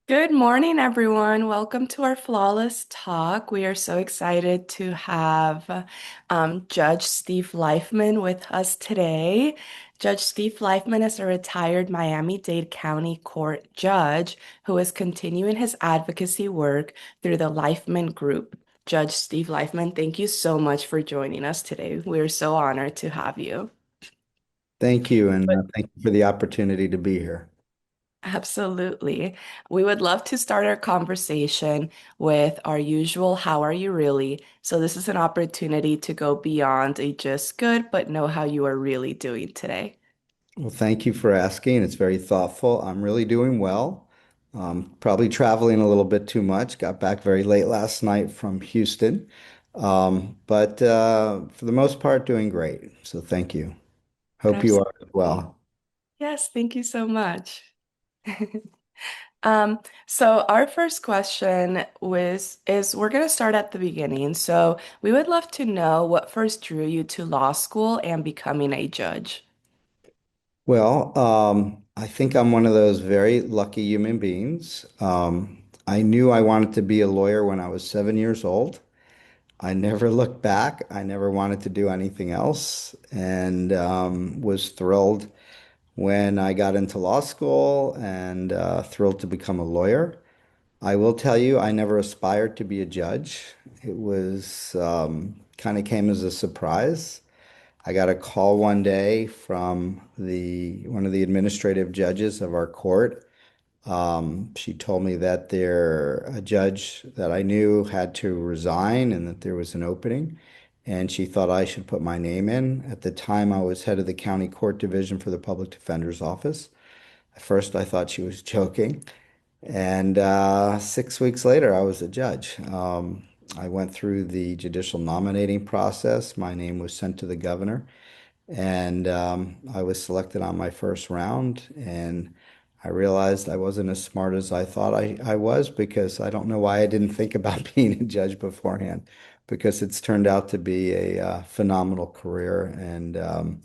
Good morning, everyone. Welcome to our Flawless Talk. We are so excited to have Judge Steve Leifman with us today. Judge Steve Leifman is a retired Miami-Dade County Court judge who is continuing his advocacy work through the Leifman Group. Judge Steve Leifman, thank you so much for joining us today. We're so honored to have you. Thank you, and thank you for the opportunity to be here. Absolutely. We would love to start our conversation with our usual "How are you really?" So this is an opportunity to go beyond a just good, but know how you are really doing today. Well, thank you for asking. It's very thoughtful. I'm really doing well. Probably traveling a little bit too much. Got back very late last night from Houston. But for the most part, doing great. So thank you. Hope you are as Absolutely. well. Yes, thank you so much. So our first question is we're going to start at the beginning. So we would love to know what first drew you to law school and becoming a judge. I think I'm one of those very lucky human beings. I knew I wanted to be a lawyer when I was 7 years old. I never looked back. I never wanted to do anything else, and was thrilled when I got into law school and thrilled to become a lawyer. I will tell you, I never aspired to be a judge. It was kind of came as a surprise. I got a call one day from the one of the administrative judges of our court. She told me that a judge that I knew had to resign and that there was an opening, and she thought I should put my name in. At the time, I was head of the county court division for the public defender's office. At first, I thought she was joking, and 6 weeks later, I was a judge. I went through the judicial nominating process. My name was sent to the governor. And I was selected on my first round, and I realized I wasn't as smart as I thought I was because I don't know why I didn't think about being a judge beforehand, because it's turned out to be a phenomenal career and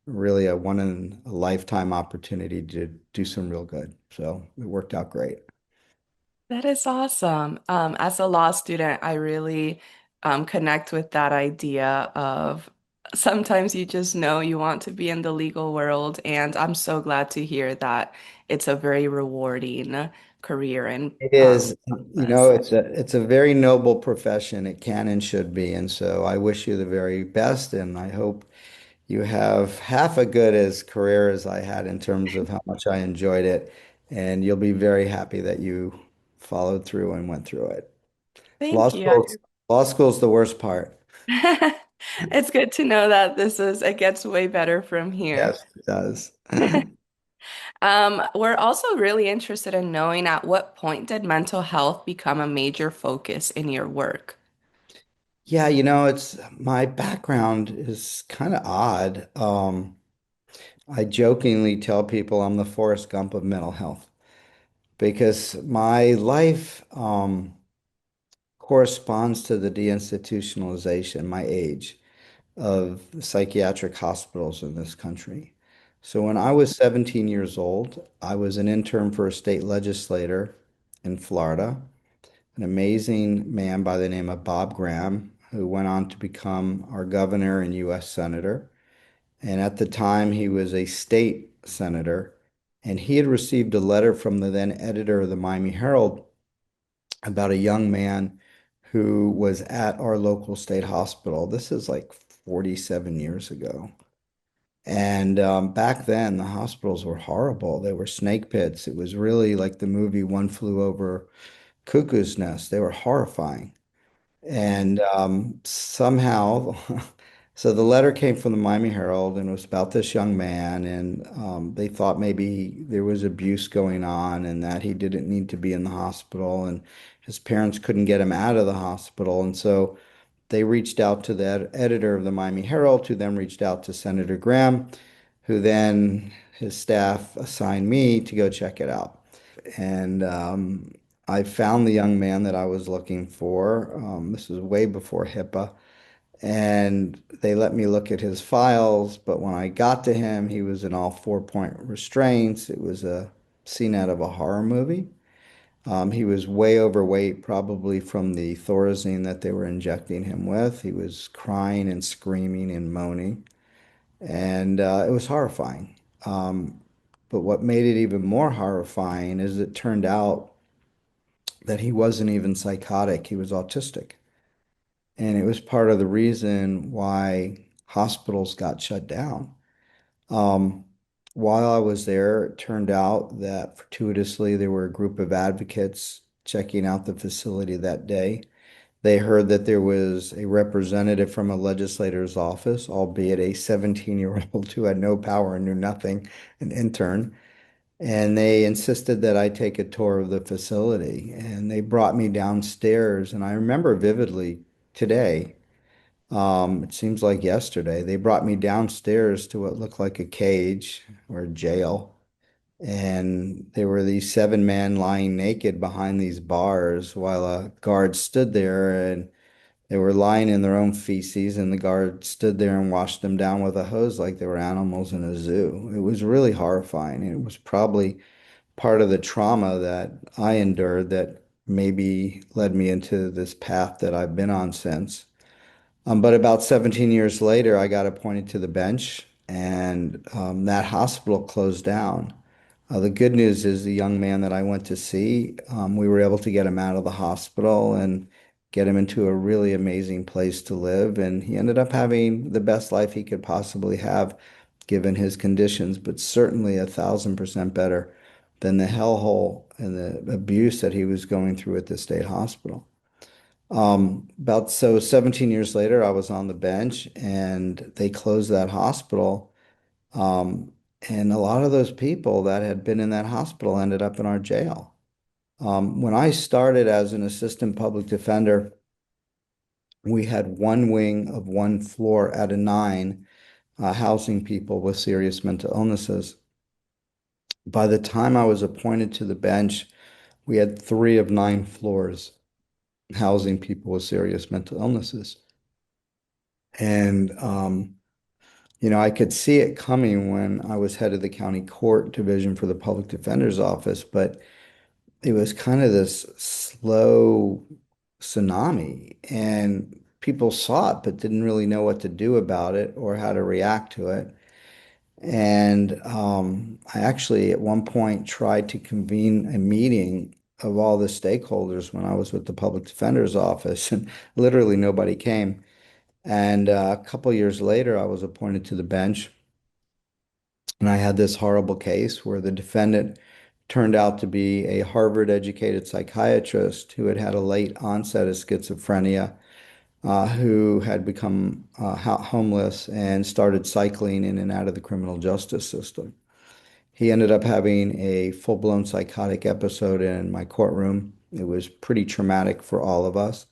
really a one in a lifetime opportunity to do some real good. So it worked out great. That is awesome. As a law student, I really connect with that idea of sometimes you just know you want to be in the legal world, and I'm so glad to hear that it's a very rewarding career and It is, process. it's a very noble profession. It can and should be. And so I wish you the very best, and I hope you have half a good as career as I had in terms of how much I enjoyed it, and you'll be very happy that you followed through and went through it. Law Thank you. school's law school's the worst part. It's good to know that it gets way better from here. Yes, it does. We're also really interested in knowing at what point did mental health become a major focus in your work? Yeah, it's my background is kind of odd. I jokingly tell people I'm the Forrest Gump of mental health because my life corresponds to the deinstitutionalization, my age, of the psychiatric hospitals in this country. So when I was 17 years old, I was an intern for a state legislator in Florida, an amazing man by the name of Bob Graham, who went on to become our governor and U.S. senator. And at the time, he was a state senator, and he had received a letter from the then editor of the Miami Herald about a young man who was at our local state hospital. This is like 47 years ago. And back then, the hospitals were horrible. They were snake pits. It was really like the movie One Flew Over Cuckoo's Nest. They were horrifying. And somehow, so the letter came from the Miami Herald and it was about this young man. And they thought maybe there was abuse going on and that he didn't need to be in the hospital. And his parents couldn't get him out of the hospital. And so they reached out to the editor of the Miami Herald, who then reached out to Senator Graham, who then his staff assigned me to go check it out. And I found the young man that I was looking for. This was way before HIPAA. And they let me look at his files. But when I got to him, he was in all 4-point restraints. It was a scene out of a horror movie. He was way overweight, probably from the Thorazine that they were injecting him with. He was crying and screaming and moaning, and it was horrifying. Um, but what made it even more horrifying is it turned out that he wasn't even psychotic, he was autistic. And it was part of the reason why hospitals got shut down. Um, while I was there, it turned out that fortuitously there were a group of advocates checking out the facility that day. They heard that there was a representative from a legislator's office, albeit a 17-year-old who had no power and knew nothing, an intern. And they insisted that I take a tour of the facility. And they brought me downstairs. And I remember vividly today, it seems like yesterday, they brought me downstairs to what looked like a cage or a jail. And there were these seven men lying naked behind these bars while a guard stood there, and they were lying in their own feces, and the guard stood there and washed them down with a hose like they were animals in a zoo. It was really horrifying. It was probably part of the trauma that I endured that maybe led me into this path that I've been on since. But about 17 years later, I got appointed to the bench, and that hospital closed down. The good news is the young man that I went to see, we were able to get him out of the hospital and get him into a really amazing place to live. And he ended up having the best life he could possibly have, given his conditions, but certainly 1,000% better than the hellhole and the abuse that he was going through at the state hospital. About so 17 years later, I was on the bench and they closed that hospital. Um, and a lot of those people that had been in that hospital ended up in our jail. When I started as an assistant public defender, we had one wing of one floor out of nine housing people with serious mental illnesses. By the time I was appointed to the bench, we had three of nine floors housing people with serious mental illnesses. And I could see it coming when I was head of the county court division for the public defender's office, but it was kind of this slow tsunami, and people saw it but didn't really know what to do about it or how to react to it. And I actually, at one point, tried to convene a meeting of all the stakeholders when I was with the public defender's office, and literally nobody came. And a couple years later, I was appointed to the bench. And I had this horrible case where the defendant turned out to be a Harvard-educated psychiatrist who had had a late onset of schizophrenia, who had become homeless and started cycling in and out of the criminal justice system. He ended up having a full-blown psychotic episode in my courtroom. It was pretty traumatic for all of us.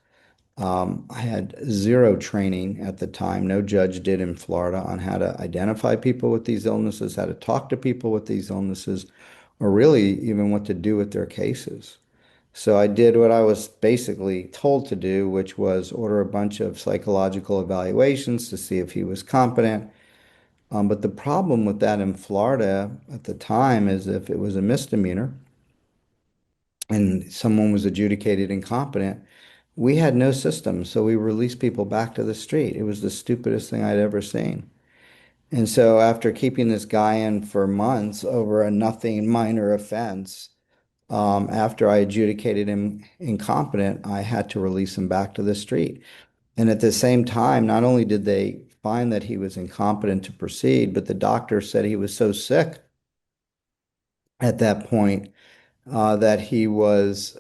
I had zero training at the time. No judge did in Florida on how to identify people with these illnesses, how to talk to people with these illnesses, or really even what to do with their cases. So I did what I was basically told to do, which was order a bunch of psychological evaluations to see if he was competent. But the problem with that in Florida at the time is if it was a misdemeanor and someone was adjudicated incompetent, we had no system, so we released people back to the street. It was the stupidest thing I'd ever seen. And so after keeping this guy in for months over a nothing minor offense, after I adjudicated him incompetent, I had to release him back to the street. And at the same time, not only did they find that he was incompetent to proceed, but the doctor said he was so sick at that point that he was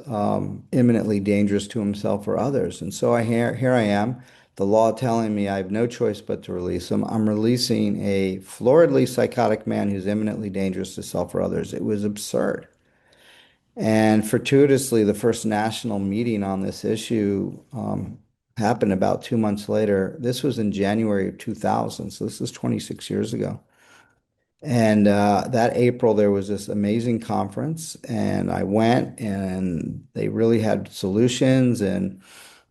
imminently dangerous to himself or others. And so here I am, the law telling me I have no choice but to release him. I'm releasing a floridly psychotic man who's imminently dangerous to self or others. It was absurd. And fortuitously, the first national meeting on this issue happened about 2 months later. This was in January of 2000, so this is 26 years ago. And that April, there was this amazing conference, and I went, and they really had solutions. And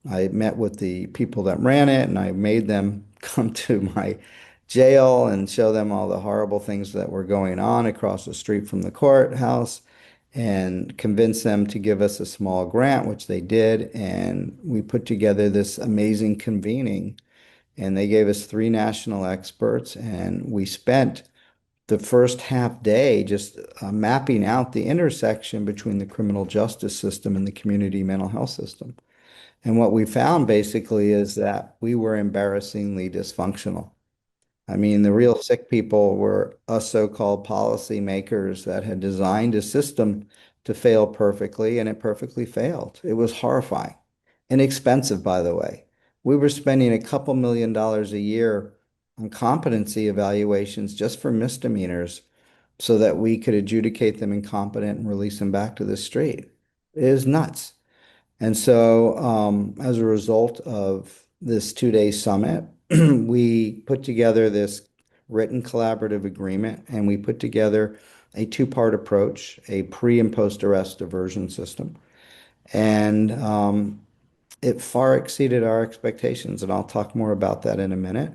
I met with the people that ran it, and I made them come to my jail and show them all the horrible things that were going on across the street from the courthouse. and convinced them to give us a small grant, which they did. And we put together this amazing convening. And they gave us three national experts, and we spent the first half day just mapping out the intersection between the criminal justice system and the community mental health system. And what we found basically is that we were embarrassingly dysfunctional. I mean, the real sick people were us so-called policymakers that had designed a system to fail perfectly, and it perfectly failed. It was horrifying. Inexpensive, by the way. We were spending a couple $1 million a year on competency evaluations just for misdemeanors so that we could adjudicate them incompetent and release them back to the street. It is nuts. And so, as a result of this 2 day summit, we put together this written collaborative agreement and we put together a two-part approach, a pre and post-arrest diversion system. And it far exceeded our expectations. And I'll talk more about that in a minute.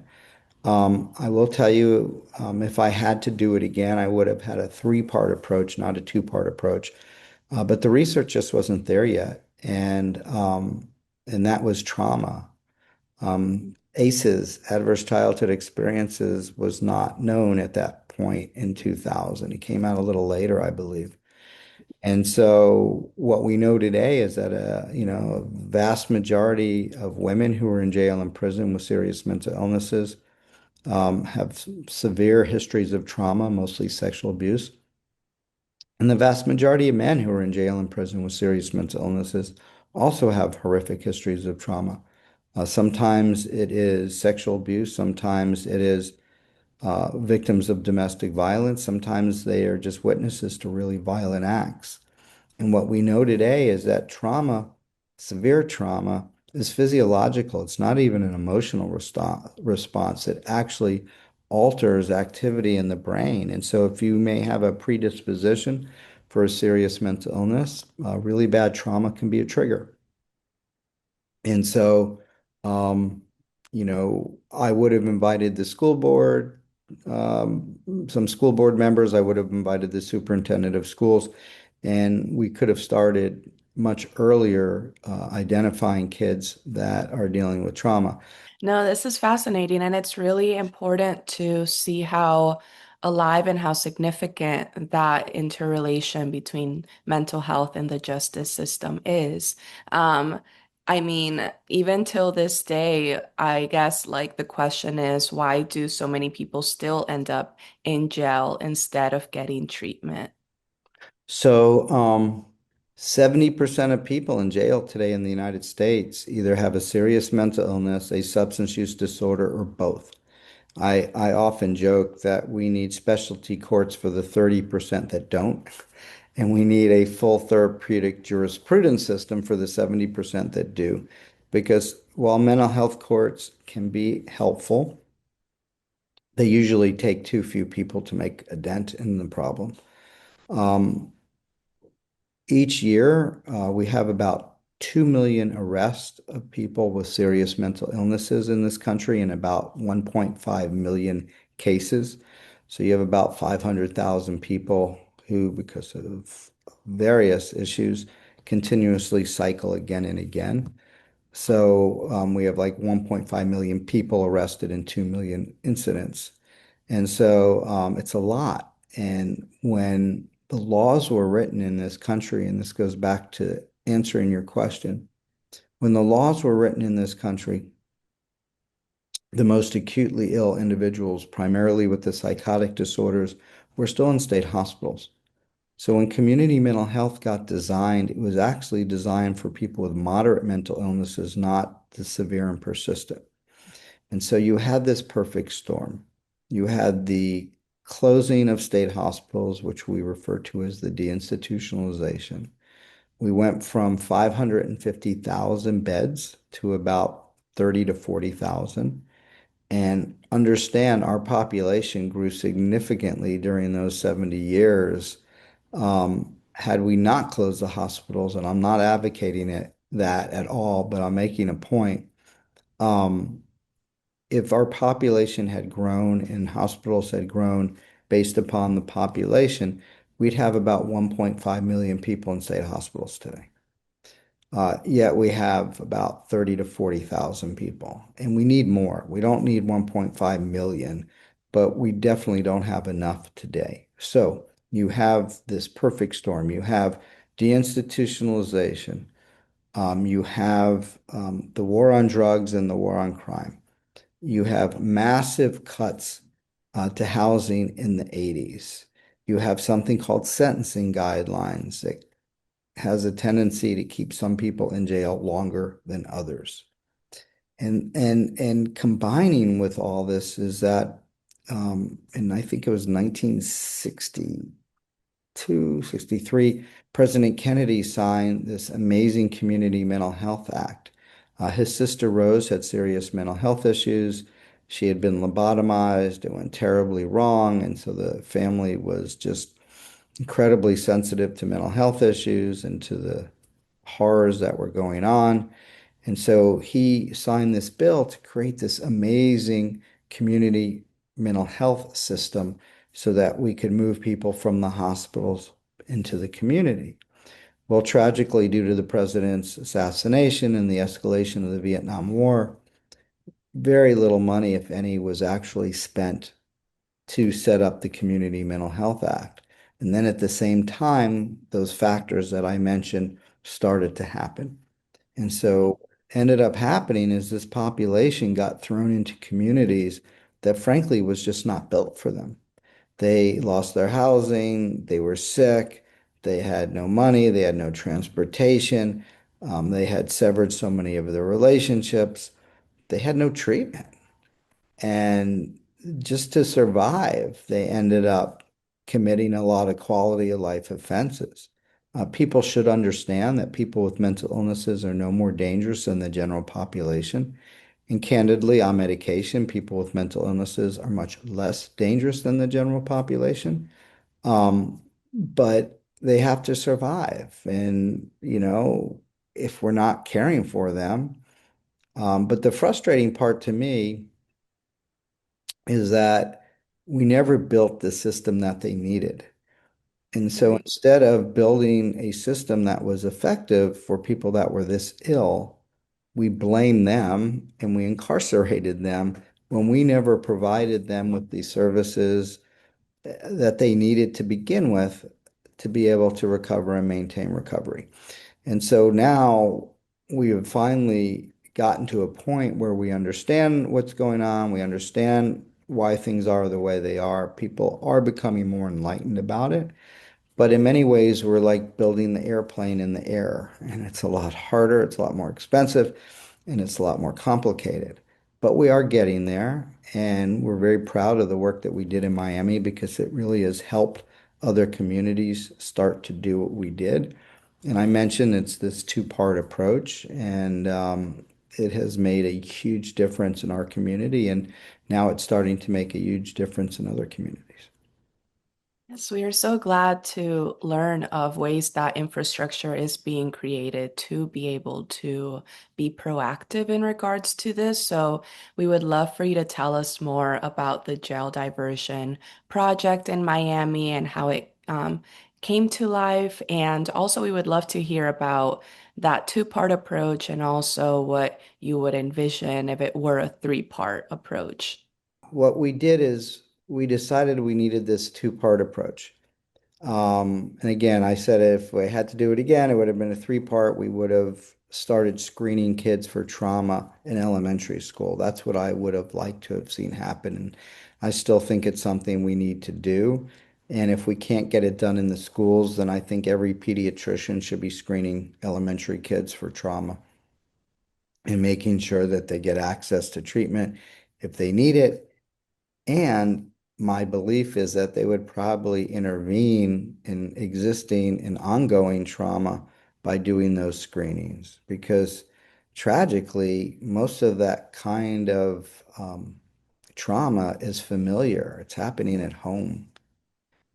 I will tell you, if I had to do it again, I would have had a three-part approach, not a two-part approach. But the research just wasn't there yet, and that was trauma. ACEs, adverse childhood experiences, was not known at that point in 2000. It came out a little later, I believe. And so what we know today is that a vast majority of women who are in jail and prison with serious mental illnesses have severe histories of trauma, mostly sexual abuse. And the vast majority of men who are in jail and prison with serious mental illnesses also have horrific histories of trauma. Sometimes it is sexual abuse, sometimes it is victims of domestic violence, sometimes they are just witnesses to really violent acts. And what we know today is that trauma, severe trauma, is physiological. It's not even an emotional response. It actually alters activity in the brain. And so, if you may have a predisposition for a serious mental illness, really bad trauma can be a trigger. And so, um, I would have invited the school board, some school board members. I would have invited the superintendent of schools, and we could have started much earlier identifying kids that are dealing with trauma. No, this is fascinating, and it's really important to see how alive and how significant that interrelation between mental health and the justice system is. Um, I mean, even till this day, I guess like the question is, why do so many people still end up in jail instead of getting treatment? So, 70% of people in jail today in the United States either have a serious mental illness, a substance use disorder, or both. I often joke that we need specialty courts for the 30% that don't, and we need a full therapeutic jurisprudence system for the 70% that do. Because while mental health courts can be helpful, they usually take too few people to make a dent in the problem. Um, Each year, we have about 2 million arrests of people with serious mental illnesses in this country and about 1.5 million cases. So you have about 500,000 people who, because of various issues, continuously cycle again and again. So we have like 1.5 million people arrested and 2 million incidents. And so it's a lot. And when the laws were written in this country, and this goes back to answering your question, when the laws were written in this country, the most acutely ill individuals, primarily with the psychotic disorders, were still in state hospitals. So when community mental health got designed, it was actually designed for people with moderate mental illnesses, not the severe and persistent. And so you had this perfect storm. You had the closing of state hospitals, which we refer to as the deinstitutionalization. We went from 550,000 beds to about 30 to 40,000. And understand our population grew significantly during those 70 years. Had we not closed the hospitals, and I'm not advocating that at all, but I'm making a point. Um, if our population had grown and hospitals had grown based upon the population, we'd have about 1.5 million people in state hospitals today. Yet we have about 30 to 40,000 people, and we need more. We don't need 1.5 million, but we definitely don't have enough today. So you have this perfect storm. You have deinstitutionalization. You have the war on drugs and the war on crime. You have massive cuts to housing in the 80s. You have something called sentencing guidelines that has a tendency to keep some people in jail longer than others. And combining with all this is that, and I think it was 1962, 63, President Kennedy signed this amazing Community Mental Health Act. His sister Rose had serious mental health issues. She had been lobotomized. It went terribly wrong. And so the family was just incredibly sensitive to mental health issues and to the horrors that were going on. And so he signed this bill to create this amazing community mental health system so that we could move people from the hospitals into the community. Well, tragically, due to the president's assassination and the escalation of the Vietnam War, very little money, if any, was actually spent to set up the Community Mental Health Act. And then at the same time, those factors that I mentioned started to happen. And so ended up happening is this population got thrown into communities that frankly was just not built for them. They lost their housing, they were sick, they had no money, they had no transportation, they had severed so many of their relationships, they had no treatment. And just to survive, they ended up committing a lot of quality of life offenses. People should understand that people with mental illnesses are no more dangerous than the general population. And candidly, on medication, people with mental illnesses are much less dangerous than the general population. But they have to survive. And, if we're not caring for them, but the frustrating part to me is that we never built the system that they needed. And so Right. instead of building a system that was effective for people that were this ill, we blamed them and we incarcerated them when we never provided them with the services that they needed to begin with to be able to recover and maintain recovery. And so now we have finally gotten to a point where we understand what's going on. We understand why things are the way they are. People are becoming more enlightened about it. But in many ways, we're like building the airplane in the air, and it's a lot harder, it's a lot more expensive, and it's a lot more complicated. But we are getting there, and we're very proud of the work that we did in Miami because it really has helped other communities start to do what we did. And I mentioned it's this two-part approach, and it has made a huge difference in our community, and now it's starting to make a huge difference in other communities. Yes, we are so glad to learn of ways that infrastructure is being created to be able to be proactive in regards to this. So, we would love for you to tell us more about the jail diversion project in Miami and how it came to life. And also, we would love to hear about that two-part approach and also what you would envision if it were a three-part approach. What we did is we decided we needed this two-part approach. And again, I said if we had to do it again, it would have been a three-part. We would have started screening kids for trauma in elementary school. That's what I would have liked to have seen happen. And I still think it's something we need to do. And if we can't get it done in the schools, then I think every pediatrician should be screening elementary kids for trauma and making sure that they get access to treatment if they need it. And my belief is that they would probably intervene in existing and ongoing trauma by doing those screenings because tragically, most of that kind of trauma is familiar. It's happening at home.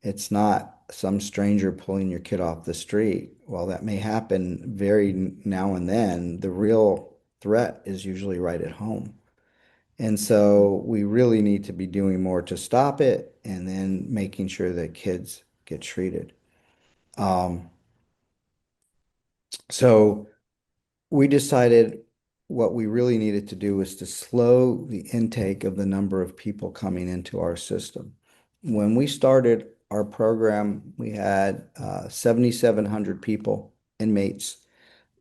It's not some stranger pulling your kid off the street. While that may happen very now and then, the real threat is usually right at home. And so we really need to be doing more to stop it and then making sure that kids get treated. Um, so we decided what we really needed to do was to slow the intake of the number of people coming into our system. When we started our program, we had 7,700 people, inmates,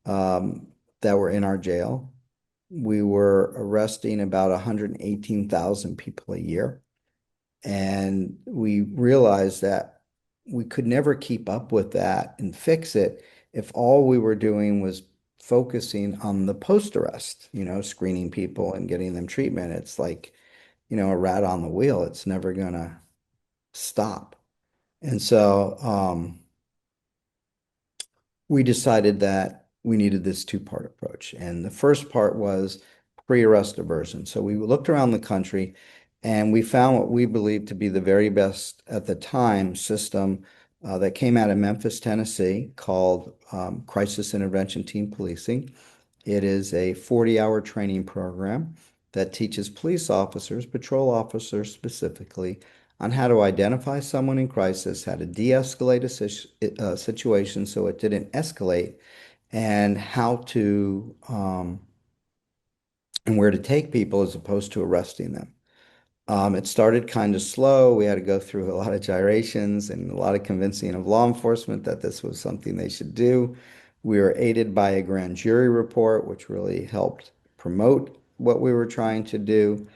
um, that were in our jail. We were arresting about 118,000 people a year. And we realized that we could never keep up with that and fix it if all we were doing was focusing on the post arrest, screening people and getting them treatment. It's like, a rat on the wheel. It's never gonna stop. And so we decided that we needed this two-part approach. And the first part was pre-arrest diversion. So we looked around the country and we found what we believed to be the very best at the time system that came out of Memphis, Tennessee, called Crisis Intervention Team Policing. It is a 40-hour training program that teaches police officers, patrol officers specifically, on how to identify someone in crisis, how to de-escalate a situation so it didn't escalate, and how to and where to take people as opposed to arresting them. It started kind of slow. We had to go through a lot of gyrations and a lot of convincing of law enforcement that this was something they should do. We were aided by a grand jury report, which really helped promote what we were trying to do.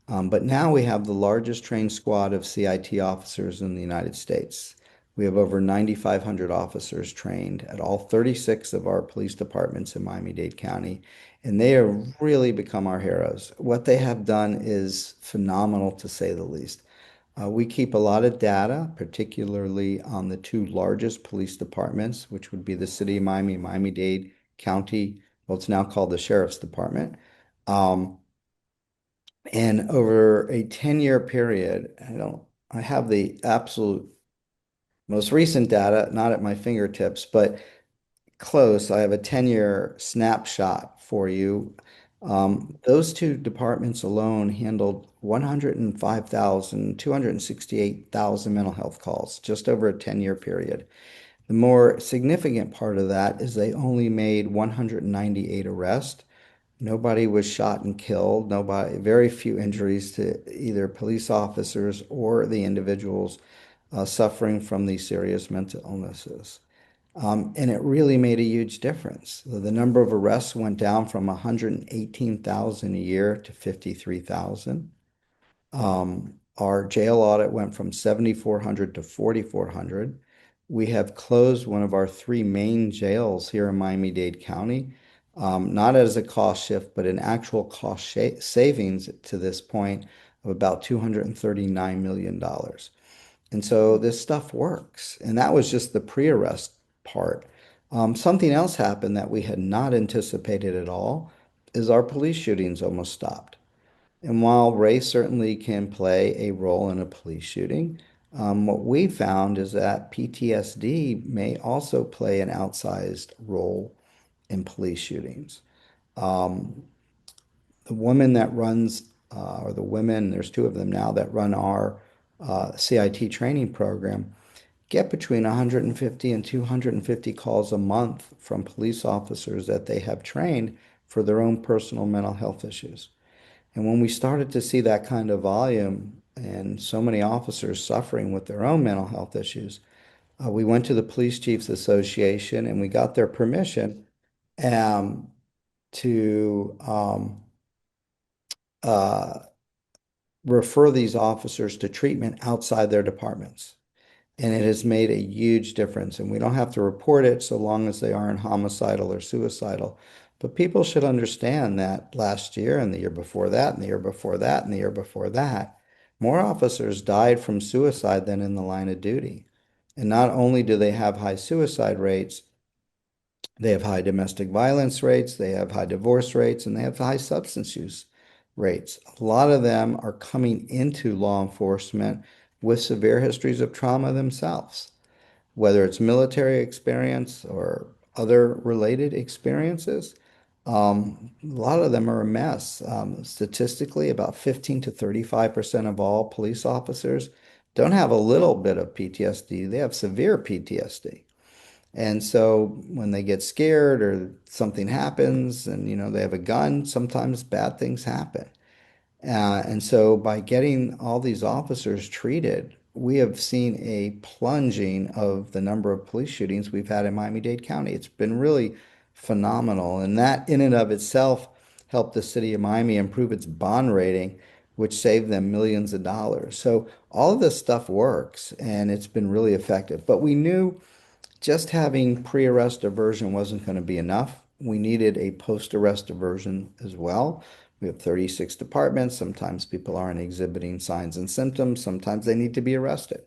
But now we have the largest trained squad of CIT officers in the United States. We have over 9,500 officers trained at all 36 of our police departments in Miami-Dade County, and they have really become our heroes. What they have done is phenomenal, to say the least. We keep a lot of data, particularly on the two largest police departments, which would be the city of Miami, Miami-Dade County. Well, it's now called the Sheriff's Department. Um, and over a 10-year period, I have the absolute most recent data, not at my fingertips, but close. I have a 10-year snapshot for you. Those two departments alone handled 105,000, 268,000 mental health calls just over a 10-year period. The more significant part of that is they only made 198 arrests. Nobody was shot and killed. Very few injuries to either police officers or the individuals suffering from these serious mental illnesses. And it really made a huge difference. The number of arrests went down from 118,000 a year to 53,000. Our jail audit went from 7,400 to 4,400. We have closed one of our three main jails here in Miami-Dade County, not as a cost shift, but an actual cost savings to this point of about $239 million. And so this stuff works. And that was just the pre-arrest part. Something else happened that we had not anticipated at all is our police shootings almost stopped. And while race certainly can play a role in a police shooting, what we found is that PTSD may also play an outsized role in police shootings. Um, the woman that runs, or the women, there's two of them now that run our CIT training program, get between 150 and 250 calls a month from police officers that they have trained for their own personal mental health issues. And when we started to see that kind of volume and so many officers suffering with their own mental health issues, we went to the Police Chiefs Association and we got their permission um, to uh, refer these officers to treatment outside their departments. And it has made a huge difference. And we don't have to report it so long as they aren't homicidal or suicidal. But people should understand that last year and the year before that and the year before that and the year before that, more officers died from suicide than in the line of duty. And not only do they have high suicide rates, they have high domestic violence rates, they have high divorce rates, and they have high substance use rates. A lot of them are coming into law enforcement with severe histories of trauma themselves, whether it's military experience or other related experiences. A lot of them are a mess. Statistically, about 15 to 35% of all police officers don't have a little bit of PTSD, they have severe PTSD. And so when they get scared or something happens and they have a gun, sometimes bad things happen. And so by getting all these officers treated, we have seen a plunging of the number of police shootings we've had in Miami-Dade County. It's been really phenomenal. And that in and of itself helped the city of Miami improve its bond rating, which saved them millions of dollars. So all of this stuff works and it's been really effective. But we knew just having pre-arrest diversion wasn't going to be enough. We needed a post-arrest diversion as well. We have 36 departments. Sometimes people aren't exhibiting signs and symptoms. Sometimes they need to be arrested.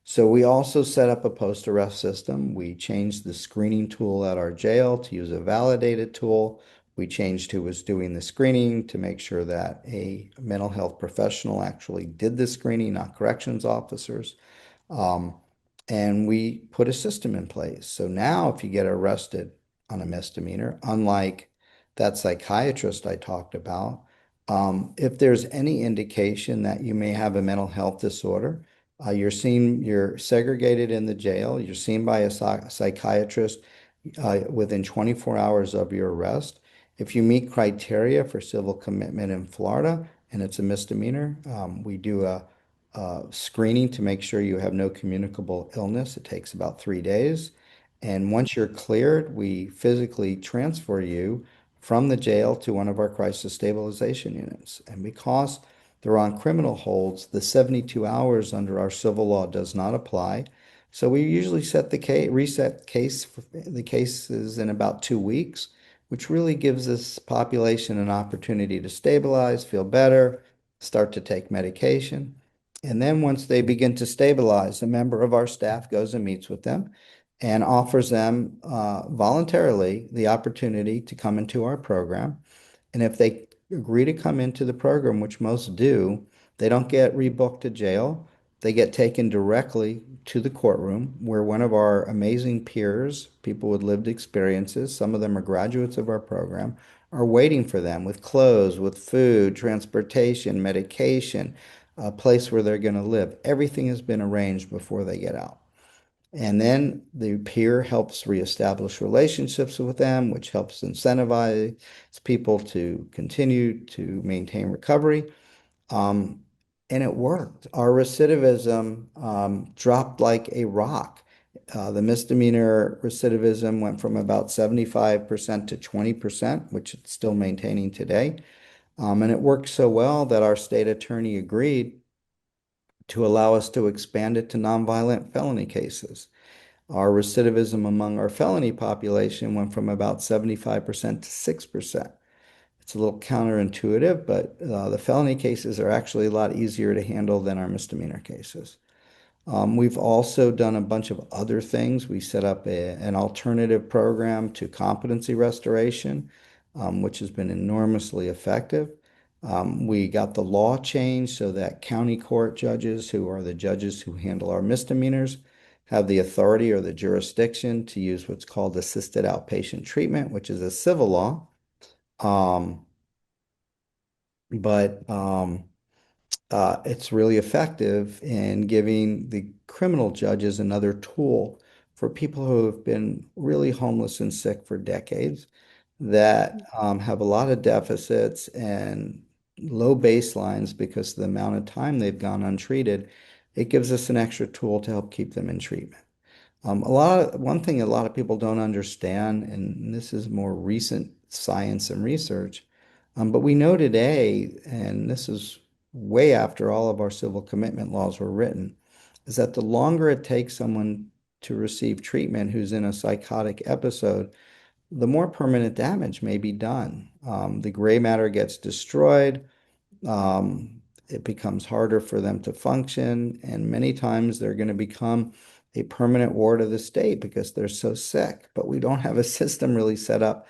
So we also set up a post-arrest system. We changed the screening tool at our jail to use a validated tool. We changed who was doing the screening to make sure that a mental health professional actually did the screening, not corrections officers. Um, and we put a system in place. So now, if you get arrested on a misdemeanor, unlike that psychiatrist I talked about, if there's any indication that you may have a mental health disorder, you're segregated in the jail, you're seen by a psychiatrist within 24 hours of your arrest. If you meet criteria for civil commitment in Florida and it's a misdemeanor, we do a screening to make sure you have no communicable illness. It takes about 3 days. And once you're cleared, we physically transfer you from the jail to one of our crisis stabilization units. And because they're on criminal holds, the 72 hours under our civil law does not apply. So we usually set the case, the cases in about 2 weeks, which really gives this population an opportunity to stabilize, feel better, start to take medication. And then once they begin to stabilize, a member of our staff goes and meets with them and offers them voluntarily the opportunity to come into our program. And if they agree to come into the program, which most do, they don't get rebooked to jail. They get taken directly to the courtroom where one of our amazing peers, people with lived experiences, some of them are graduates of our program, are waiting for them with clothes, with food, transportation, medication, a place where they're going to live. Everything has been arranged before they get out. And then the peer helps reestablish relationships with them, which helps incentivize people to continue to maintain recovery. Um, and it worked. Our recidivism dropped like a rock. The misdemeanor recidivism went from about 75% to 20%, which it's still maintaining today. And it worked so well that our state attorney agreed to allow us to expand it to nonviolent felony cases. Our recidivism among our felony population went from about 75% to 6%. It's a little counterintuitive, but the felony cases are actually a lot easier to handle than our misdemeanor cases. We've also done a bunch of other things. We set up an alternative program to competency restoration, which has been enormously effective. We got the law changed so that county court judges, who are the judges who handle our misdemeanors, have the authority or the jurisdiction to use what's called assisted outpatient treatment, which is a civil law. Um, but it's really effective in giving the criminal judges another tool for people who have been really homeless and sick for decades that have a lot of deficits and low baselines because of the amount of time they've gone untreated. It gives us an extra tool to help keep them in treatment. One thing a lot of people don't understand, and this is more recent science and research, but we know today, and this is way after all of our civil commitment laws were written, is that the longer it takes someone to receive treatment who's in a psychotic episode, the more permanent damage may be done. The gray matter gets destroyed. It becomes harder for them to function, and many times they're going to become a permanent ward of the state because they're so sick. But we don't have a system really set up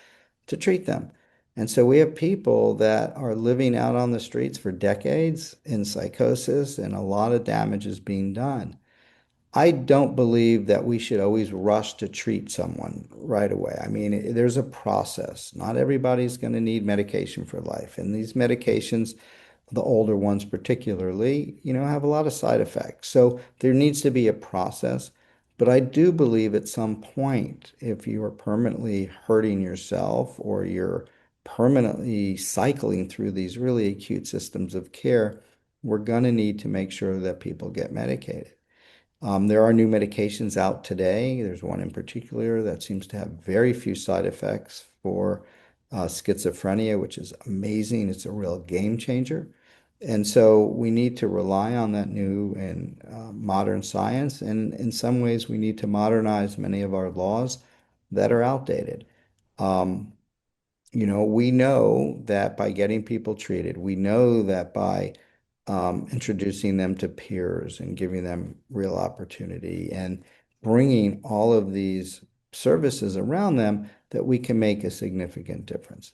to treat them. And so we have people that are living out on the streets for decades in psychosis, and a lot of damage is being done. I don't believe that we should always rush to treat someone right away. I mean, there's a process. Not everybody's going to need medication for life. And these medications, the older ones particularly, have a lot of side effects. So there needs to be a process. But I do believe at some point, if you are permanently hurting yourself or you're permanently cycling through these really acute systems of care, we're going to need to make sure that people get medicated. There are new medications out today. There's one in particular that seems to have very few side effects for schizophrenia, which is amazing. It's a real game changer. And so we need to rely on that new and modern science. And in some ways, we need to modernize many of our laws that are outdated. Um, we know that by getting people treated, we know that by introducing them to peers and giving them real opportunity and bringing all of these services around them, that we can make a significant difference.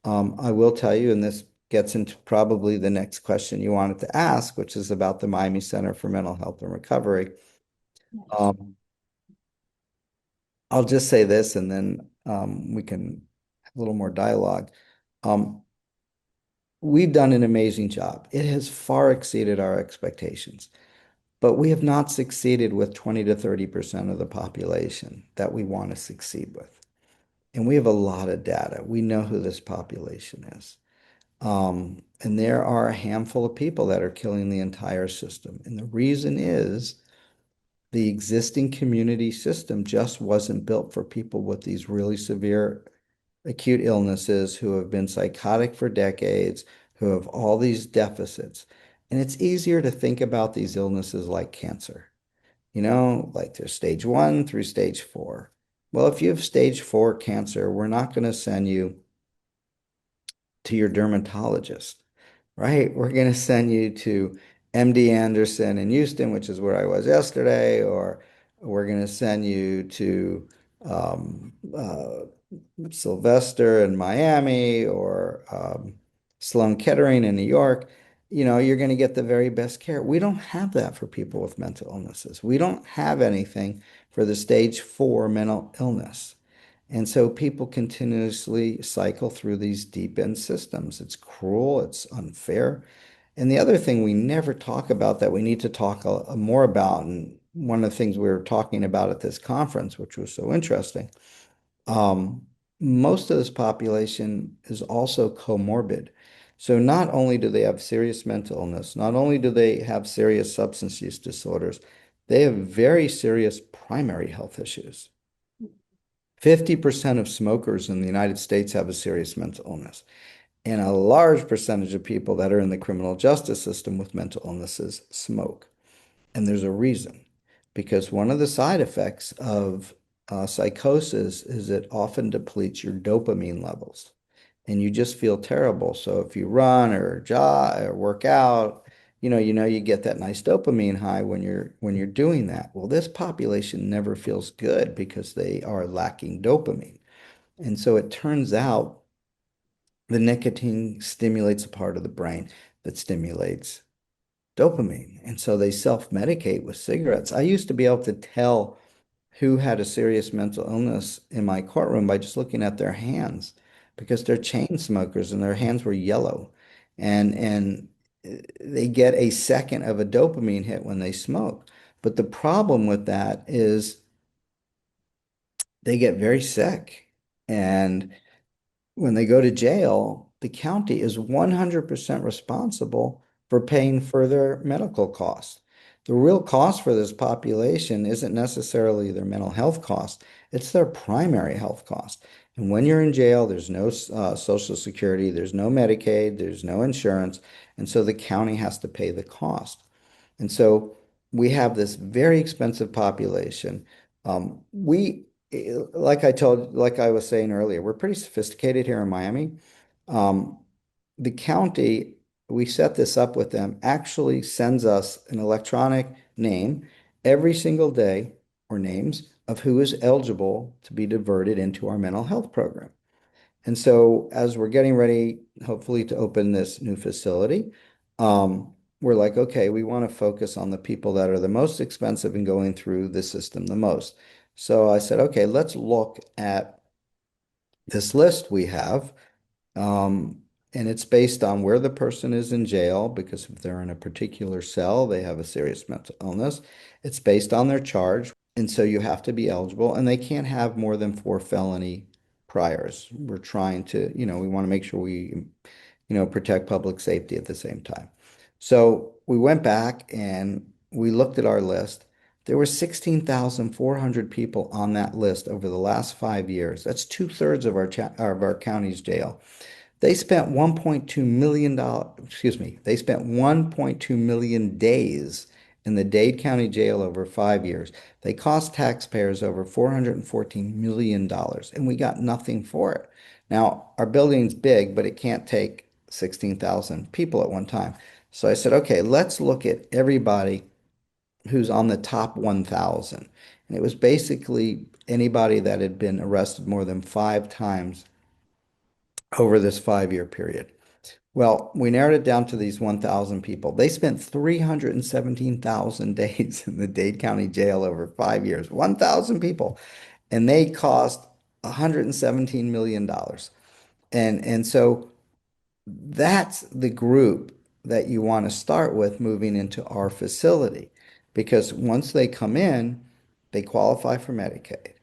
I will tell you, and this gets into probably the next question you wanted to ask, which is about the Miami Center for Mental Health and Recovery. Yes. Um, I'll just say this, and then we can have a little more dialogue. Um, We've done an amazing job. It has far exceeded our expectations, but we have not succeeded with 20 to 30% of the population that we want to succeed with. And we have a lot of data. We know who this population is. And there are a handful of people that are killing the entire system. And the reason is the existing community system just wasn't built for people with these really severe acute illnesses who have been psychotic for decades, who have all these deficits. And it's easier to think about these illnesses like cancer, like there's stage 1 through stage 4. Well, if you have stage 4 cancer, we're not going to send you to your dermatologist, right? We're going to send you to MD Anderson in Houston, which is where I was yesterday, or we're going to send you to um, uh, Sylvester in Miami or Sloan Kettering in New York. You're going to get the very best care. We don't have that for people with mental illnesses. We don't have anything for the stage 4 mental illness. And so people continuously cycle through these deep end systems. It's cruel, it's unfair. And the other thing we never talk about that we need to talk more about, and one of the things we were talking about at this conference, which was so interesting, um, most of this population is also comorbid. So not only do they have serious mental illness, not only do they have serious substance use disorders, they have very serious primary health issues. 50% of smokers in the United States have a serious mental illness, and a large percentage of people that are in the criminal justice system with mental illnesses smoke. And there's a reason, because one of the side effects of psychosis is it often depletes your dopamine levels and you just feel terrible. So if you run or jog or work out, you get that nice dopamine high when you're doing that. Well, this population never feels good because they are lacking dopamine. And so it turns out the nicotine stimulates a part of the brain that stimulates dopamine. And so they self-medicate with cigarettes. I used to be able to tell who had a serious mental illness in my courtroom by just looking at their hands because they're chain smokers and their hands were yellow. And they get a second of a dopamine hit when they smoke. But the problem with that is they get very sick. And when they go to jail, the county is 100% responsible for paying for their medical costs. The real cost for this population isn't necessarily their mental health cost, it's their primary health cost. And when you're in jail, there's no Social Security, there's no Medicaid, there's no insurance, and so the county has to pay the cost. And so we have this very expensive population. Like I was saying earlier, we're pretty sophisticated here in Miami. Um, the county, we set this up with them, actually sends us an electronic name every single day, or names of who is eligible to be diverted into our mental health program. And so as we're getting ready, hopefully to open this new facility, we're like, okay, we want to focus on the people that are the most expensive and going through the system the most. So I said, okay, let's look at this list we have. Um, And it's based on where the person is in jail, because if they're in a particular cell, they have a serious mental illness. It's based on their charge. And so you have to be eligible, and they can't have more than 4 felony priors. We're trying to, we want to make sure we, protect public safety at the same time. So we went back and we looked at our list. There were 16,400 people on that list over the last 5 years. That's two-thirds of our county's jail. They spent $1.2 million, excuse me, they spent 1.2 million days in the Dade County Jail over 5 years. They cost taxpayers over $414 million, and we got nothing for it. Now, our building's big, but it can't take 16,000 people at one time. So I said, okay, let's look at everybody who's on the top 1,000. And it was basically anybody that had been arrested more than 5 times over this 5 year period. Well, we narrowed it down to these 1,000 people. They spent 317,000 days in the Dade County Jail over 5 years. 1,000 people. And they cost $117 million. And so that's the group that you want to start with moving into our facility. Because once they come in, they qualify for Medicaid.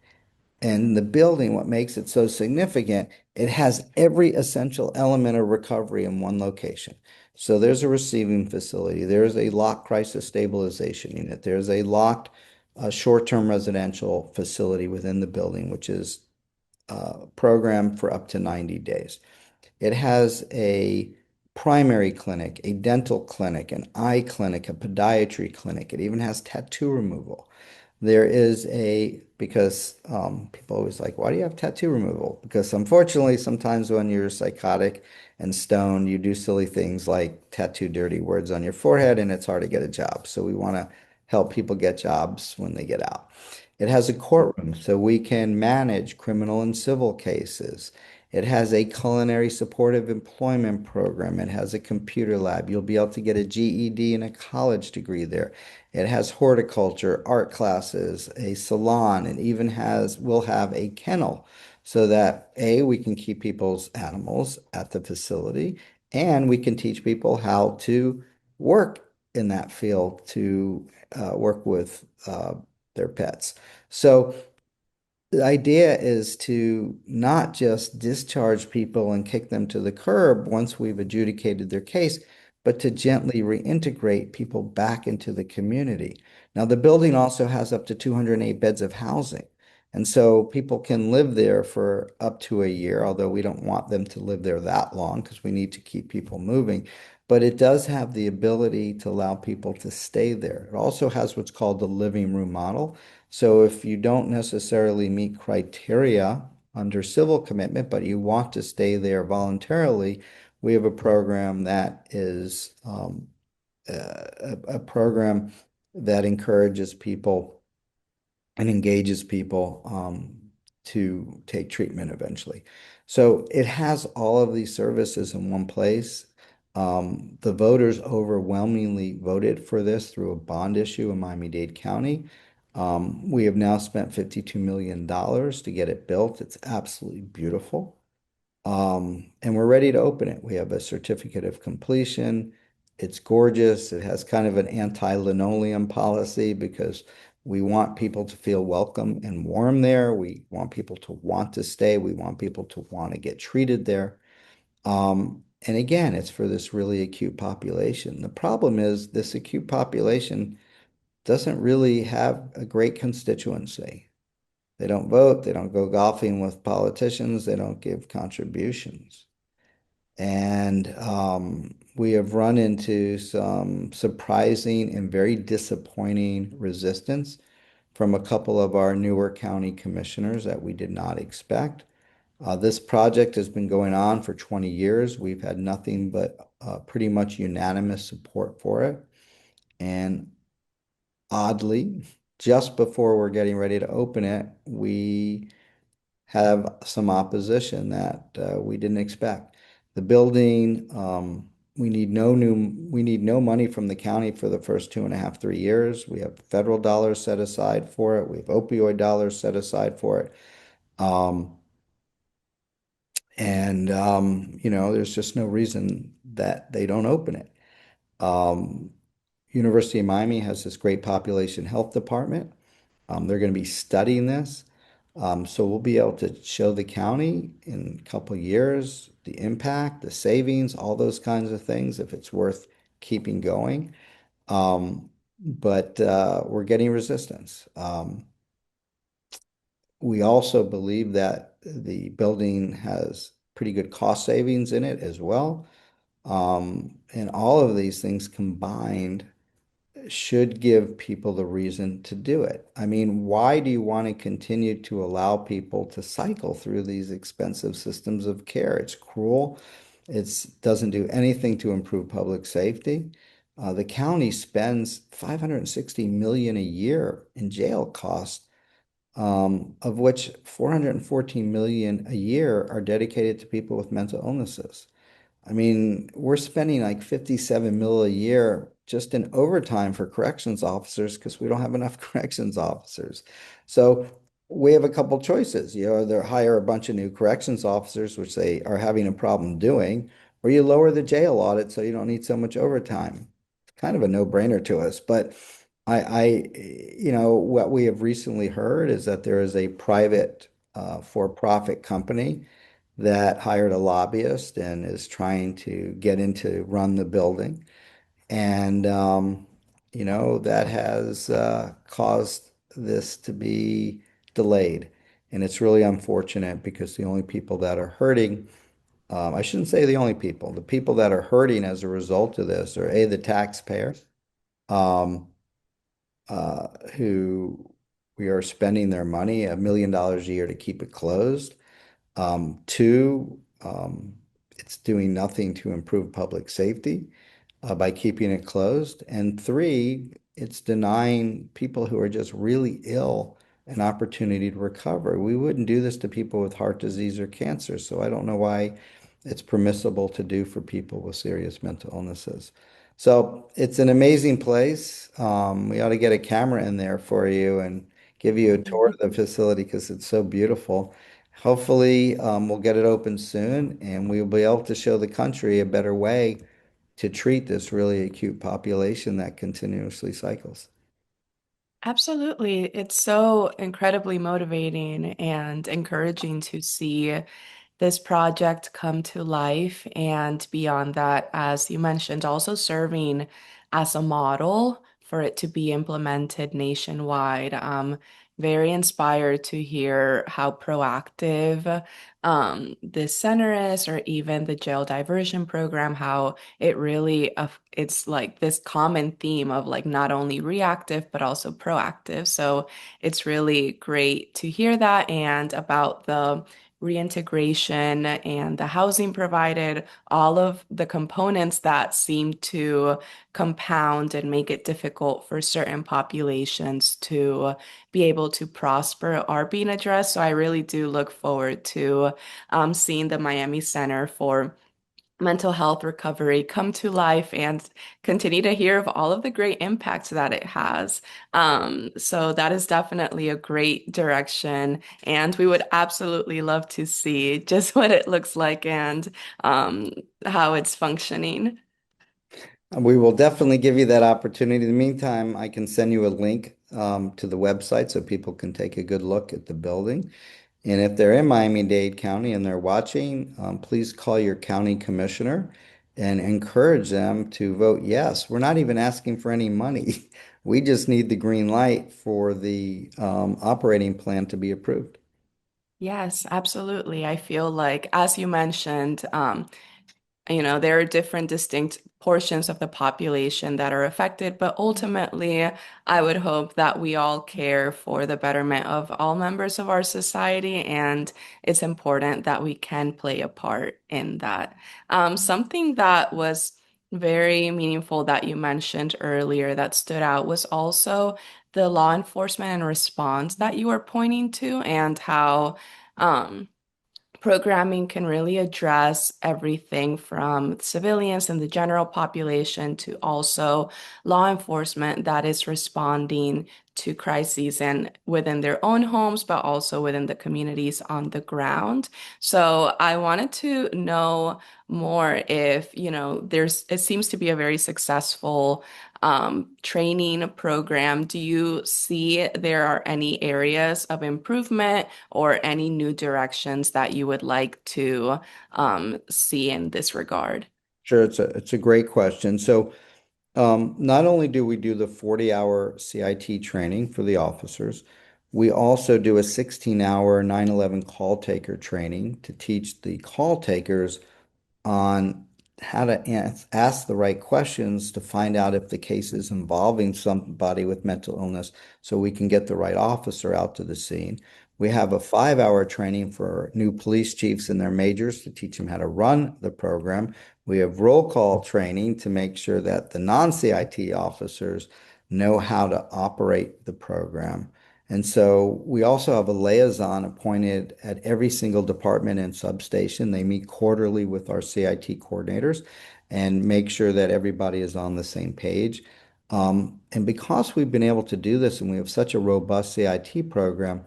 And the building, what makes it so significant, it has every essential element of recovery in one location. So there's a receiving facility, there's a locked crisis stabilization unit, there's a locked short-term residential facility within the building, which is programmed for up to 90 days. It has a primary clinic, a dental clinic, an eye clinic, a podiatry clinic. It even has tattoo removal. There is because people always like, why do you have tattoo removal? Because unfortunately, sometimes when you're psychotic and stoned, you do silly things like tattoo dirty words on your forehead, and it's hard to get a job. So we want to help people get jobs when they get out. It has a courtroom so we can manage criminal and civil cases. It has a culinary supportive employment program. It has a computer lab. You'll be able to get a GED and a college degree there. It has horticulture, art classes, a salon, and even will have a kennel so that we can keep people's animals at the facility, and we can teach people how to work in that field to work with their pets. So the idea is to not just discharge people and kick them to the curb once we've adjudicated their case, but to gently reintegrate people back into the community. Now, the building also has up to 208 beds of housing. And so people can live there for up to a year, although we don't want them to live there that long because we need to keep people moving. But it does have the ability to allow people to stay there. It also has what's called the living room model. So if you don't necessarily meet criteria under civil commitment, but you want to stay there voluntarily, we have a program that is a program that encourages people and engages people to take treatment eventually. So it has all of these services in one place. The voters overwhelmingly voted for this through a bond issue in Miami-Dade County. We have now spent $52 million to get it built. It's absolutely beautiful. And we're ready to open it. We have a certificate of completion. It's gorgeous. It has kind of an anti-linoleum policy because we want people to feel welcome and warm there. We want people to want to stay. We want people to want to get treated there. And again, it's for this really acute population. The problem is this acute population doesn't really have a great constituency. They don't vote, they don't go golfing with politicians, they don't give contributions. And we have run into some surprising and very disappointing resistance from a couple of our newer county commissioners that we did not expect. This project has been going on for 20 years. We've had nothing but pretty much unanimous support for it. And oddly, just before we're getting ready to open it, we have some opposition that we didn't expect. The building, we need no money from the county for the first 2.5, 3 years. We have federal dollars set aside for it. We have opioid dollars set aside for it. Um, And, there's just no reason that they don't open it. Um, University of Miami has this great population health department. They're going to be studying this. So we'll be able to show the county in a couple of years the impact, the savings, all those kinds of things, if it's worth keeping going. But we're getting resistance. We also believe that the building has pretty good cost savings in it as well. And all of these things combined should give people the reason to do it. I mean, why do you want to continue to allow people to cycle through these expensive systems of care? It's cruel. It doesn't do anything to improve public safety. The county spends 560 million a year in jail costs, of which 414 million a year are dedicated to people with mental illnesses. I mean, we're spending like 57 mil a year just in overtime for corrections officers because we don't have enough corrections officers. So we have a couple choices. You either hire a bunch of new corrections officers, which they are having a problem doing, or you lower the jail audit so you don't need so much overtime. It's kind of a no-brainer to us. But what we have recently heard is that there is a private for-profit company that hired a lobbyist and is trying to get into run the building. And, that has caused this to be delayed. And it's really unfortunate because the only people that are hurting, I shouldn't say the people that are hurting as a result of this are A, the taxpayers, um, who we are spending their money, $1 million a year to keep it closed. Two, it's doing nothing to improve public safety by keeping it closed. And three, it's denying people who are just really ill an opportunity to recover. We wouldn't do this to people with heart disease or cancer, so I don't know why it's permissible to do for people with serious mental illnesses. So it's an amazing place. We ought to get a camera in there for you and give you a tour of the facility because it's so beautiful. Hopefully, we'll get it open soon and we'll be able to show the country a better way to treat this really acute population that continuously cycles. Absolutely. It's so incredibly motivating and encouraging to see this project come to life. And beyond that, as you mentioned, also serving as a model for it to be implemented nationwide. Very inspired to hear how proactive this center is, or even the jail diversion program, how it really it's like this common theme of like not only reactive but also proactive. So it's really great to hear that, and about the reintegration and the housing provided, all of the components that seem to compound and make it difficult for certain populations to be able to prosper are being addressed. So I really do look forward to seeing the Miami Center for Mental Health Recovery come to life and continue to hear of all of the great impacts that it has. So that is definitely a great direction, and we would absolutely love to see just what it looks like and how it's functioning. We will definitely give you that opportunity. In the meantime, I can send you a link to the website so people can take a good look at the building. And if they're in Miami-Dade County and they're watching, please call your county commissioner and encourage them to vote yes. We're not even asking for any money. We just need the green light for the operating plan to be approved. Yes, absolutely. I feel like, as you mentioned, there are different distinct portions of the population that are affected, but ultimately, I would hope that we all care for the betterment of all members of our society, and it's important that we can play a part in that. Something that was very meaningful that you mentioned earlier that stood out was also the law enforcement and response that you were pointing to, and how um, programming can really address everything from civilians and the general population to also law enforcement that is responding to crises and within their own homes, but also within the communities on the ground. So I wanted to know more if, it seems to be a very successful training program. Do you see there are any areas of improvement or any new directions that you would like to see in this regard? Sure, it's a great question. So, not only do we do the 40-hour CIT training for the officers, we also do a 16-hour 911 call taker training to teach the call takers on how to ask the right questions to find out if the case is involving somebody with mental illness so we can get the right officer out to the scene. We have a 5-hour training for new police chiefs and their majors to teach them how to run the program. We have roll call training to make sure that the non-CIT officers know how to operate the program. And so we also have a liaison appointed at every single department and substation. They meet quarterly with our CIT coordinators and make sure that everybody is on the same page. And because we've been able to do this and we have such a robust CIT program,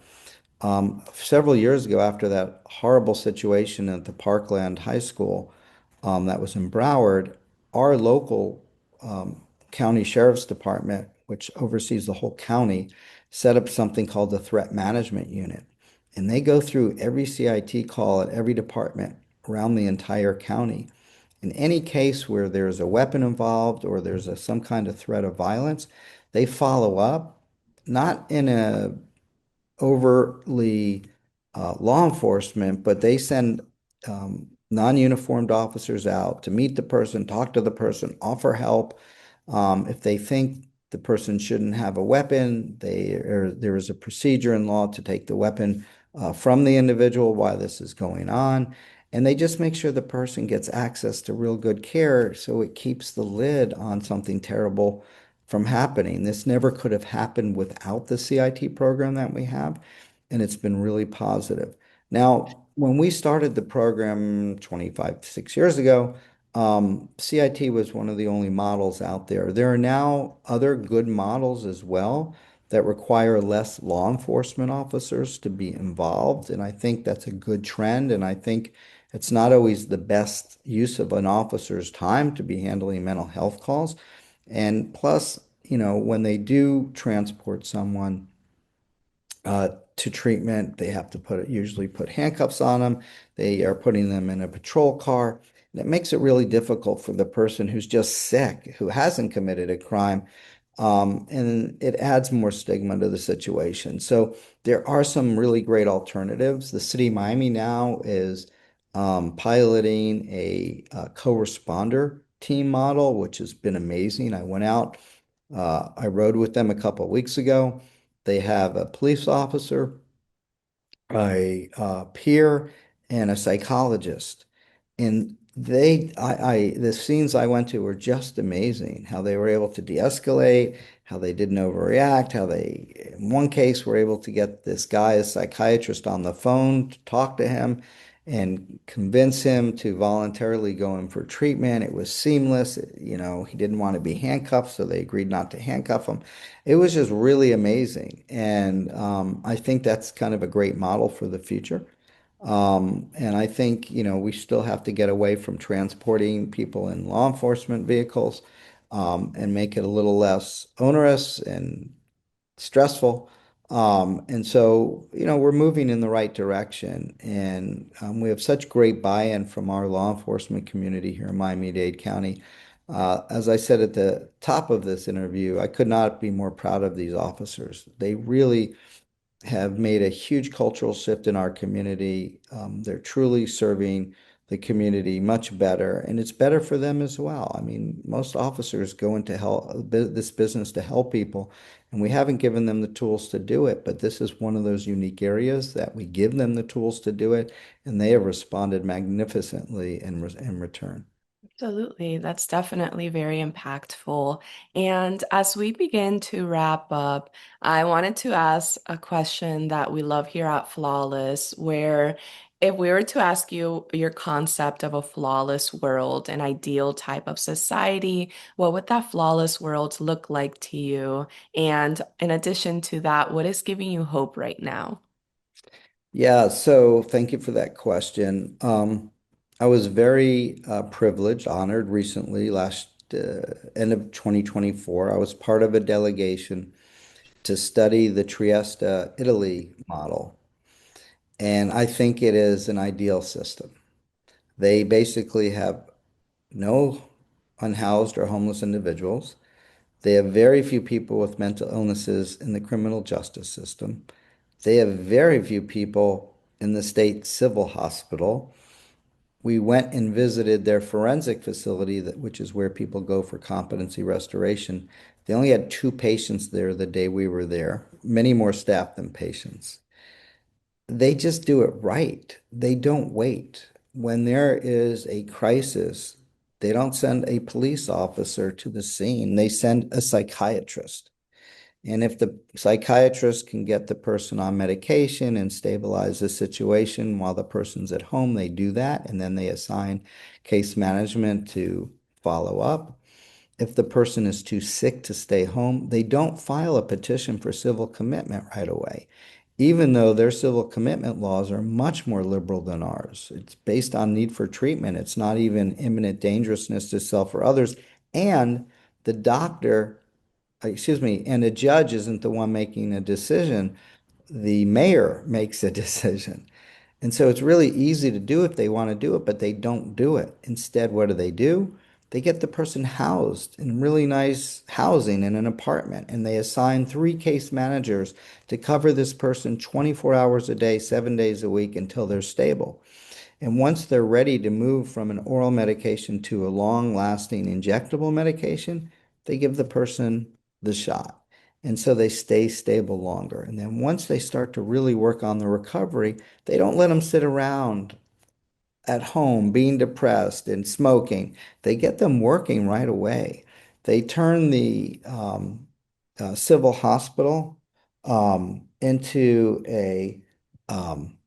several years ago, after that horrible situation at the Parkland High School, that was in Broward, our local county sheriff's department, which oversees the whole county, set up something called the Threat Management Unit. And they go through every CIT call at every department around the entire county. In any case where there's a weapon involved or there's some kind of threat of violence, they follow up, not in a overtly law enforcement, but they send non-uniformed officers out to meet the person, talk to the person, offer help. If they think the person shouldn't have a weapon, there is a procedure in law to take the weapon from the individual while this is going on. And they just make sure the person gets access to real good care so it keeps the lid on something terrible from happening. This never could have happened without the CIT program that we have, and it's been really positive. Now, when we started the program 25, 6 years ago, CIT was one of the only models out there. There are now other good models as well that require less law enforcement officers to be involved, and I think that's a good trend, and I think it's not always the best use of an officer's time to be handling mental health calls. And plus, when they do transport someone to treatment, they have to usually put handcuffs on them. They are putting them in a patrol car. And it makes it really difficult for the person who's just sick, who hasn't committed a crime. And it adds more stigma to the situation. So there are some really great alternatives. The city of Miami now is piloting a co-responder team model, which has been amazing. I went out, I rode with them a couple of weeks ago. They have a police officer, a peer, and a psychologist. And the scenes I went to were just amazing. How they were able to de-escalate, how they didn't overreact, how they, in one case, were able to get this guy, a psychiatrist, on the phone to talk to him and convince him to voluntarily go in for treatment. It was seamless. He didn't want to be handcuffed, so they agreed not to handcuff him. It was just really amazing. And I think that's kind of a great model for the future. And I think, we still have to get away from transporting people in law enforcement vehicles, and make it a little less onerous and stressful. And so, we're moving in the right direction. And we have such great buy-in from our law enforcement community here in Miami-Dade County. As I said at the top of this interview, I could not be more proud of these officers. They really have made a huge cultural shift in our community. They're truly serving the community much better, and it's better for them as well. I mean, most officers go into this business to help people, and we haven't given them the tools to do it, but this is one of those unique areas that we give them the tools to do it, and they have responded magnificently in return. Absolutely. That's definitely very impactful. And as we begin to wrap up, I wanted to ask a question that we love here at Flawless, where if we were to ask you your concept of a flawless world, an ideal type of society, what would that flawless world look like to you? And in addition to that, what is giving you hope right now? Yeah, so thank you for that question. I was very privileged, honored recently, last end of 2024. I was part of a delegation to study the Trieste, Italy model, and I think it is an ideal system. They basically have no unhoused or homeless individuals. They have very few people with mental illnesses in the criminal justice system. They have very few people in the state civil hospital. We went and visited their forensic facility, which is where people go for competency restoration. They only had two patients there the day we were there, many more staff than patients. They just do it right. They don't wait. When there is a crisis, they don't send a police officer to the scene. They send a psychiatrist. And if the psychiatrist can get the person on medication and stabilize the situation while the person's at home, they do that. And then they assign case management to follow up. If the person is too sick to stay home, they don't file a petition for civil commitment right away, even though their civil commitment laws are much more liberal than ours. It's based on need for treatment. It's not even imminent dangerousness to self or others. And the doctor, excuse me, and the judge isn't the one making a decision. The mayor makes a decision. And so it's really easy to do if they want to do it, but they don't do it. Instead, what do? They get the person housed in really nice housing in an apartment, and they assign three case managers to cover this person 24 hours a day, 7 days a week until they're stable. And once they're ready to move from an oral medication to a long-lasting injectable medication, they give the person the shot. And so they stay stable longer. And then once they start to really work on the recovery, they don't let them sit around at home being depressed and smoking. They get them working right away. They turn the civil hospital into a um,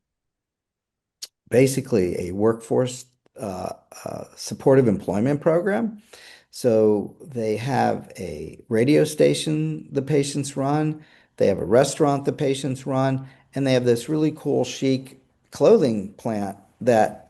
basically a workforce supportive employment program. So they have a radio station the patients run, they have a restaurant the patients run, and they have this really cool chic clothing plant that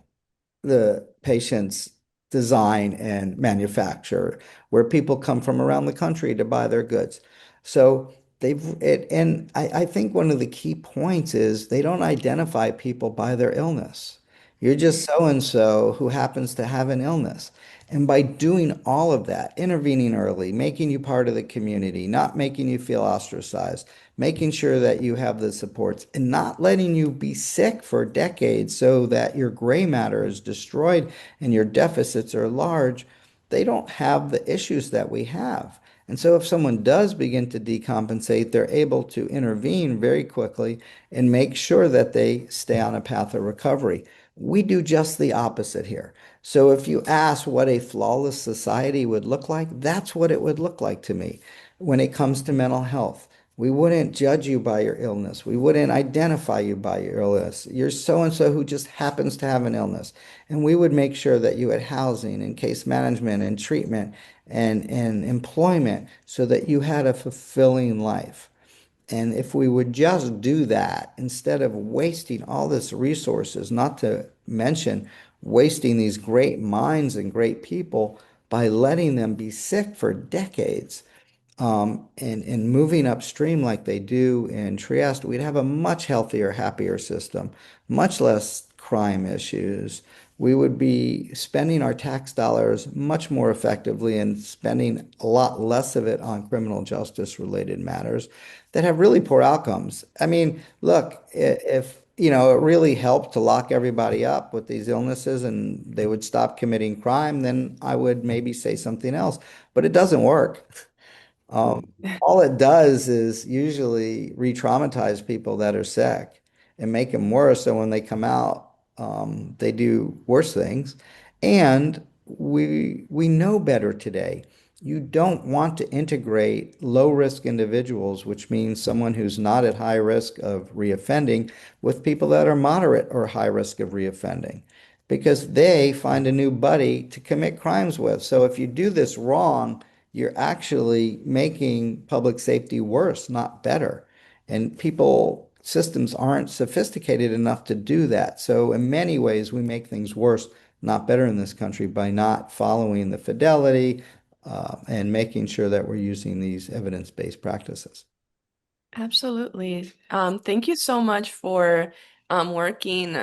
the patients design and manufacture, where people come from around the country to buy their goods. So and I think one of the key points is they don't identify people by their illness. You're just so and so who happens to have an illness. And by doing all of that, intervening early, making you part of the community, not making you feel ostracized, making sure that you have the supports, and not letting you be sick for decades so that your gray matter is destroyed and your deficits are large, they don't have the issues that we have. And so if someone does begin to decompensate, they're able to intervene very quickly and make sure that they stay on a path of recovery. We do just the opposite here. So if you ask what a flawless society would look like, that's what it would look like to me when it comes to mental health. We wouldn't judge you by your illness. We wouldn't identify you by your illness. You're so and so who just happens to have an illness. And we would make sure that you had housing and case management and treatment and employment so that you had a fulfilling life. And if we would just do that instead of wasting all this resources, not to mention wasting these great minds and great people by letting them be sick for decades, and moving upstream like they do in Trieste, we'd have a much healthier, happier system, much less crime issues. We would be spending our tax dollars much more effectively and spending a lot less of it on criminal justice related matters that have really poor outcomes. I mean, look, if it really helped to lock everybody up with these illnesses and they would stop committing crime, then I would maybe say something else. But it doesn't work. All it does is usually re-traumatize people that are sick and make them worse. So when they come out, they do worse things. And we know better today. You don't want to integrate low risk individuals, which means someone who's not at high risk of reoffending, with people that are moderate or high risk of reoffending because they find a new buddy to commit crimes with. So if you do this wrong, you're actually making public safety worse, not better. And people, systems aren't sophisticated enough to do that. So in many ways, we make things worse, not better in this country by not following the fidelity, and making sure that we're using these evidence-based practices. Absolutely. Thank you so much for working,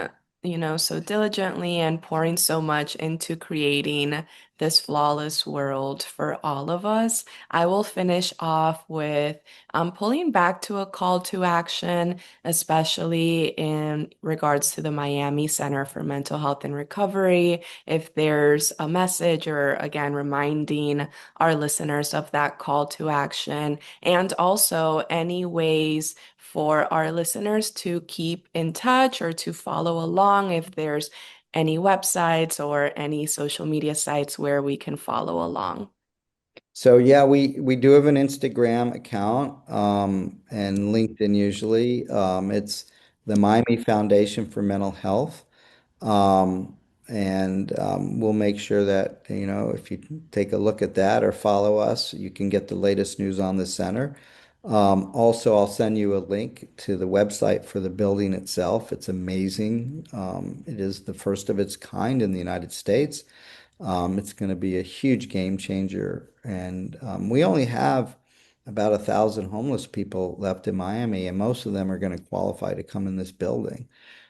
so diligently and pouring so much into creating this flawless world for all of us. I will finish off with pulling back to a call to action, especially in regards to the Miami Center for Mental Health and Recovery. If there's a message or, again, reminding our listeners of that call to action. And also, any ways for our listeners to keep in touch or to follow along if there's any websites or any social media sites where we can follow along. So yeah, we do have an Instagram account, and LinkedIn usually. It's the Miami Foundation for Mental Health. And we'll make sure that, if you take a look at that or follow us, you can get the latest news on the center. Also, I'll send you a link to the website for the building itself. It's amazing. It is the first of its kind in the United States. It's going to be a huge game changer. And we only have about 1,000 homeless people left in Miami, and most of them are going to qualify to come in this building.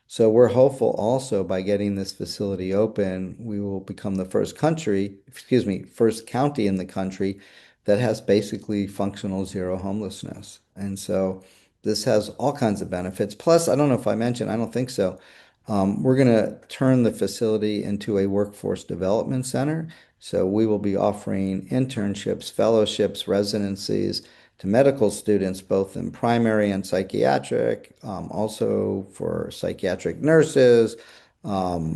So we're hopeful also by getting this facility open, we will become the first country, excuse me, first county in the country that has basically functional zero homelessness. And so this has all kinds of benefits. Plus, I don't know if I mentioned, I don't think so. We're going to turn the facility into a workforce development center. So we will be offering internships, fellowships, residencies to medical students, both in primary and psychiatric, also for psychiatric nurses,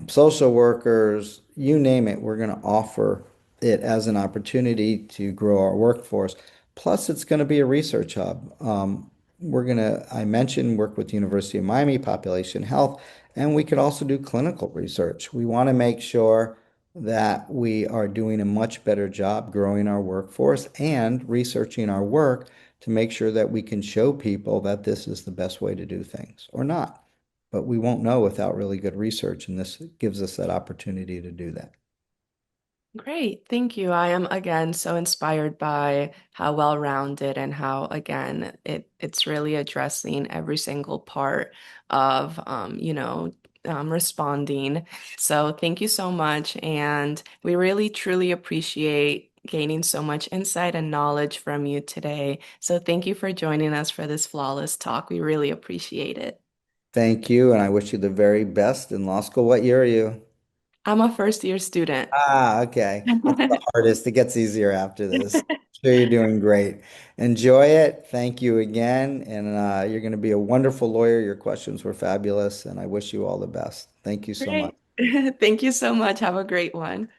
social workers, you name it. We're going to offer it as an opportunity to grow our workforce. Plus, it's going to be a research hub. I mentioned, work with University of Miami Population Health, and we could also do clinical research. We want to make sure that we are doing a much better job growing our workforce and researching our work to make sure that we can show people that this is the best way to do things or not. But we won't know without really good research, and this gives us that opportunity to do that. Great, thank you. I am again so inspired by how well-rounded and how again it's really addressing every single part of responding. So thank you so much, and we really truly appreciate gaining so much insight and knowledge from you today. So thank you for joining us for this flawless talk. We really appreciate it. Thank you, and I wish you the very best in law school. What year are you? I'm a first year student. Ah, okay. That's the hardest. It gets easier after this. Sure, you're doing great. Enjoy it. Thank you again. And you're going to be a wonderful lawyer. Your questions were fabulous, and I wish you all the best. Thank you so much. Great. Thank you so much. Have a great one.